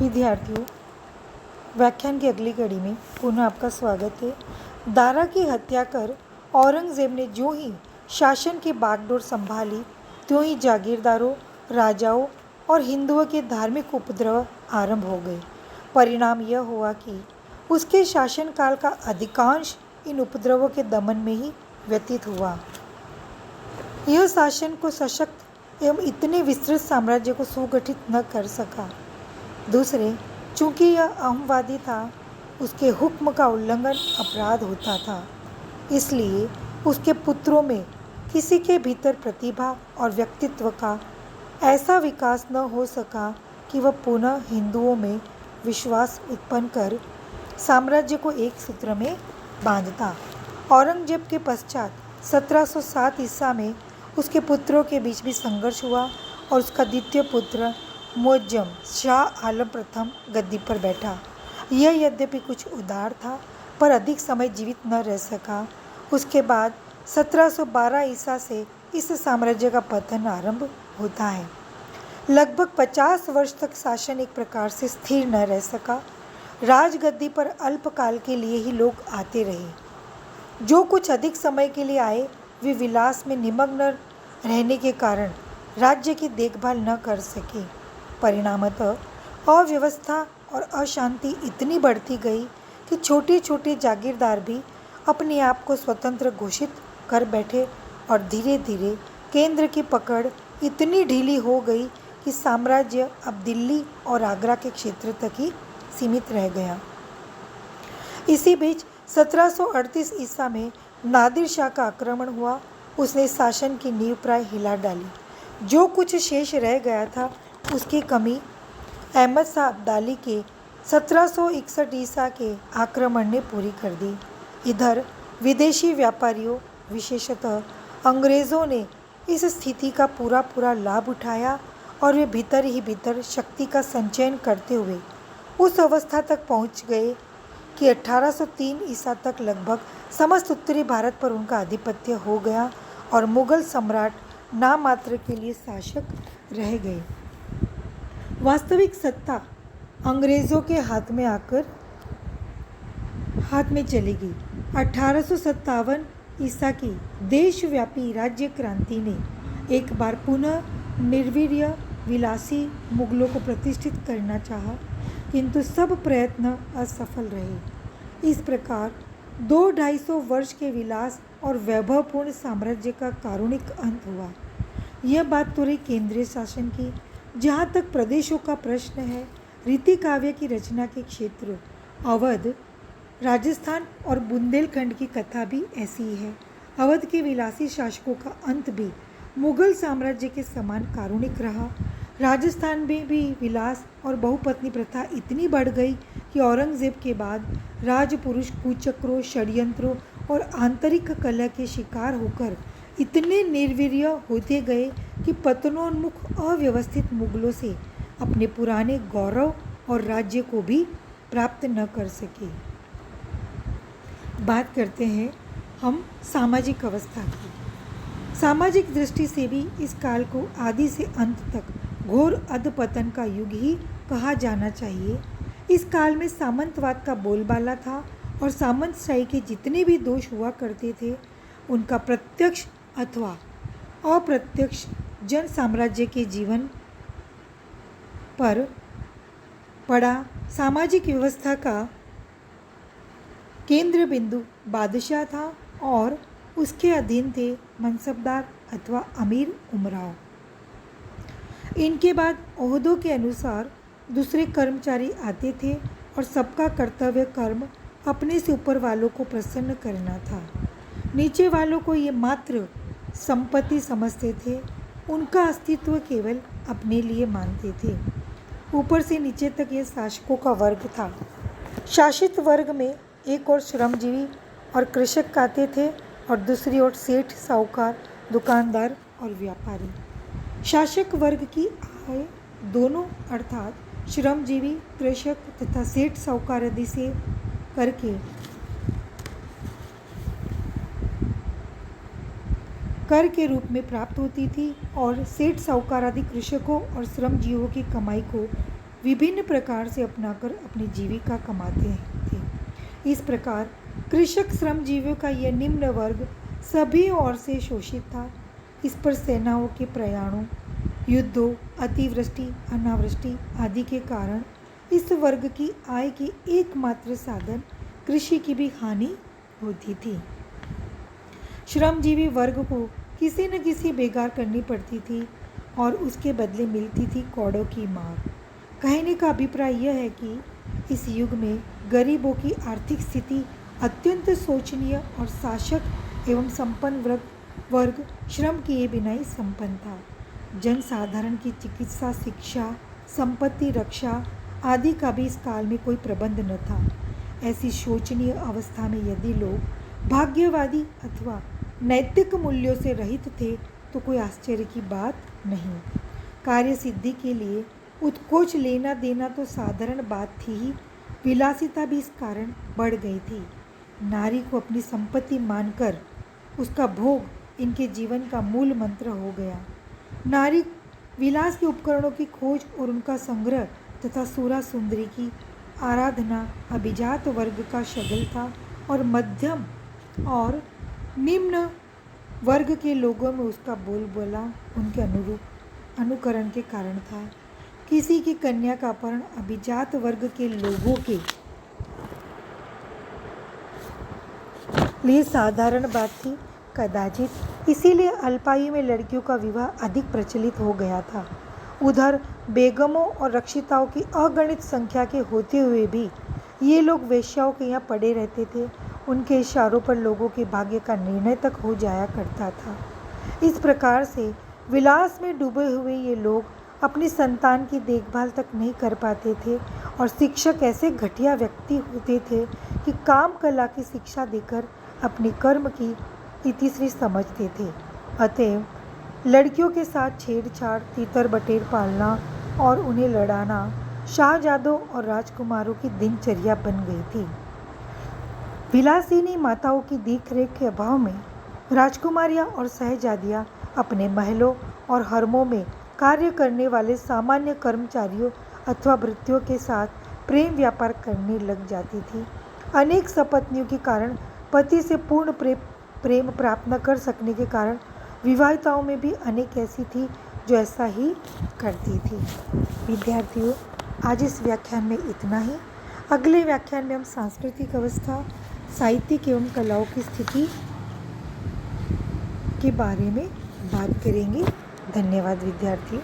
विद्यार्थियों, व्याख्यान की अगली कड़ी में पुनः आपका स्वागत है। दारा की हत्या कर औरंगजेब ने जो ही शासन की बागडोर संभाली, त्यों ही जागीरदारों, राजाओं और हिंदुओं के धार्मिक उपद्रव आरंभ हो गए। परिणाम यह हुआ कि उसके शासनकाल का अधिकांश इन उपद्रवों के दमन में ही व्यतीत हुआ। यह शासन को सशक्त एवं इतने विस्तृत साम्राज्य को सुगठित न कर सका। दूसरे, चूंकि यह अहमवादी था, उसके हुक्म का उल्लंघन अपराध होता था, इसलिए उसके पुत्रों में किसी के भीतर प्रतिभा और व्यक्तित्व का ऐसा विकास न हो सका कि वह पुनः हिंदुओं में विश्वास उत्पन्न कर साम्राज्य को एक सूत्र में बांधता। औरंगजेब के पश्चात 1707 ईसा में उसके पुत्रों के बीच भी संघर्ष हुआ और उसका द्वितीय पुत्र मुअज्जम शाह आलम प्रथम गद्दी पर बैठा। यह यद्यपि कुछ उदार था, पर अधिक समय जीवित न रह सका। उसके बाद 1712 ईसा से इस साम्राज्य का पतन आरंभ होता है। लगभग 50 वर्ष तक शासन एक प्रकार से स्थिर न रह सका। राजगद्दी पर अल्पकाल के लिए ही लोग आते रहे। जो कुछ अधिक समय के लिए आए, वे विलास में निमग्न रहने के कारण राज्य की देखभाल न कर सके। परिणामतः अव्यवस्था और अशांति इतनी बढ़ती गई कि छोटे छोटे जागीरदार भी अपने आप को स्वतंत्र घोषित कर बैठे और धीरे धीरे केंद्र की पकड़ इतनी ढीली हो गई कि साम्राज्य अब दिल्ली और आगरा के क्षेत्र तक ही सीमित रह गया। इसी बीच 1738 ईसा में नादिर शाह का आक्रमण हुआ। उसने शासन की नींव प्राय हिला डाली। जो कुछ शेष रह गया था, उसकी कमी अहमद शाह अब्दाली के 1761 ईसा के आक्रमण ने पूरी कर दी। इधर विदेशी व्यापारियों, विशेषतः अंग्रेज़ों ने इस स्थिति का पूरा लाभ उठाया और वे भीतर ही भीतर शक्ति का संचयन करते हुए उस अवस्था तक पहुंच गए कि 1803 ईसा तक लगभग समस्त उत्तरी भारत पर उनका आधिपत्य हो गया और मुगल सम्राट नामात्र के लिए शासक रह गए। वास्तविक सत्ता अंग्रेज़ों के हाथ में चली गई। 1857 ईसा की देशव्यापी राज्य क्रांति ने एक बार पुनः निर्वीर्य विलासी मुगलों को प्रतिष्ठित करना चाहा, किंतु सब प्रयत्न असफल रहे। इस प्रकार 200-250 वर्ष के विलास और वैभवपूर्ण साम्राज्य का कारुणिक अंत हुआ। यह बात तो रही केंद्रीय शासन की। जहाँ तक प्रदेशों का प्रश्न है, रीति काव्य की रचना के क्षेत्र अवध, राजस्थान और बुंदेलखंड की कथा भी ऐसी ही है। अवध के विलासी शासकों का अंत भी मुगल साम्राज्य के समान कारुणिक रहा। राजस्थान में भी विलास और बहुपत्नी प्रथा इतनी बढ़ गई कि औरंगजेब के बाद राजपुरुष कुचक्रों, षड्यंत्रों और आंतरिक कलह के शिकार होकर इतने निर्वीर्य होते गए कि पतनोन्मुख अव्यवस्थित मुगलों से अपने पुराने गौरव और राज्य को भी प्राप्त न कर सके। बात करते हैं हम सामाजिक अवस्था की। सामाजिक दृष्टि से भी इस काल को आदि से अंत तक घोर अधपतन का युग ही कहा जाना चाहिए। इस काल में सामंतवाद का बोलबाला था और सामंतशाही के जितने भी दोष हुआ करते थे, उनका प्रत्यक्ष अथवा अप्रत्यक्ष जन साम्राज्य के जीवन पर पड़ा। सामाजिक व्यवस्था का केंद्र बिंदु बादशाह था और उसके अधीन थे मनसबदार अथवा अमीर उमराव। इनके बाद ओहदों के अनुसार दूसरे कर्मचारी आते थे और सबका कर्तव्य कर्म अपने से ऊपर वालों को प्रसन्न करना था। नीचे वालों को ये मात्र संपत्ति समझते थे। उनका अस्तित्व केवल अपने लिए मानते थे। ऊपर से नीचे तक ये शासकों का वर्ग था। शासित वर्ग में एक ओर श्रमजीवी और कृषक आते थे और दूसरी ओर सेठ, साहूकार, दुकानदार और व्यापारी। शासक वर्ग की आय दोनों अर्थात श्रमजीवी, कृषक तथा सेठ, साहूकार आदि से कर के रूप में प्राप्त होती थी और सेठ, साहूकार आदि कृषकों और श्रमजीवियों की कमाई को विभिन्न प्रकार से अपनाकर अपनी जीविका कमाते थे। इस प्रकार कृषक श्रमजीवियों का यह निम्न वर्ग सभी ओर से शोषित था। इस पर सेनाओं के प्रयाणों, युद्धों, अतिवृष्टि, अनावृष्टि आदि के कारण इस वर्ग की आय की एकमात्र साधन कृषि की भी हानि होती थी। श्रमजीवी वर्ग को किसी न किसी बेगार करनी पड़ती थी और उसके बदले मिलती थी कौड़ों की मार। कहने का अभिप्राय यह है कि इस युग में गरीबों की आर्थिक स्थिति अत्यंत शोचनीय और शासक एवं संपन्न वर्ग श्रम किए बिना ही संपन्न था। जनसाधारण की चिकित्सा, शिक्षा, संपत्ति रक्षा आदि का भी इस काल में कोई प्रबंध न था। ऐसी शोचनीय अवस्था में यदि लोग भाग्यवादी अथवा नैतिक मूल्यों से रहित थे तो कोई आश्चर्य की बात नहीं। कार्य सिद्धि के लिए उत्कोच लेना देना तो साधारण बात थी ही, विलासिता भी इस कारण बढ़ गई थी। नारी को अपनी संपत्ति मानकर उसका भोग इनके जीवन का मूल मंत्र हो गया। नारी विलास के उपकरणों की खोज और उनका संग्रह तथा सुरा सुंदरी की आराधना अभिजात वर्ग का शगल था और मध्यम और निम्न वर्ग के लोगों में उसका बोलबाला उनके अनुकरण के कारण था। किसी की कन्या का अपहरण अभिजात वर्ग के लोगों के लिए साधारण बात थी। कदाचित इसीलिए अल्पायु में लड़कियों का विवाह अधिक प्रचलित हो गया था। उधर बेगमों और रक्षिताओं की अगणित संख्या के होते हुए भी ये लोग वेश्याओं के यहाँ पड़े रहते थे। उनके इशारों पर लोगों के भाग्य का निर्णय तक हो जाया करता था। इस प्रकार से विलास में डूबे हुए ये लोग अपनी संतान की देखभाल तक नहीं कर पाते थे और शिक्षक ऐसे घटिया व्यक्ति होते थे कि काम कला की शिक्षा देकर अपने कर्म की इतिश्री समझते थे। अतएव लड़कियों के साथ छेड़छाड़, तीतर बटेर पालना और उन्हें लड़ाना शाहजादों और राजकुमारों की दिनचर्या बन गई थी। विलासिनी माताओं की देखरेख के अभाव में राजकुमारियां और शहजादियां अपने महलों और हरमों में कार्य करने वाले सामान्य कर्मचारियों अथवा भृत्यों के साथ प्रेम व्यापार करने लग जाती थी। अनेक सपत्नियों के कारण पति से पूर्ण प्रेम प्राप्त न कर सकने के कारण विवाहिताओं में भी अनेक ऐसी थी जो ऐसा ही करती थी। विद्यार्थियों, आज इस व्याख्यान में इतना ही। अगले व्याख्यान में हम सांस्कृतिक अवस्था, साहित्यिक एवं कलाओं की स्थिति के बारे में बात करेंगे। धन्यवाद विद्यार्थियों।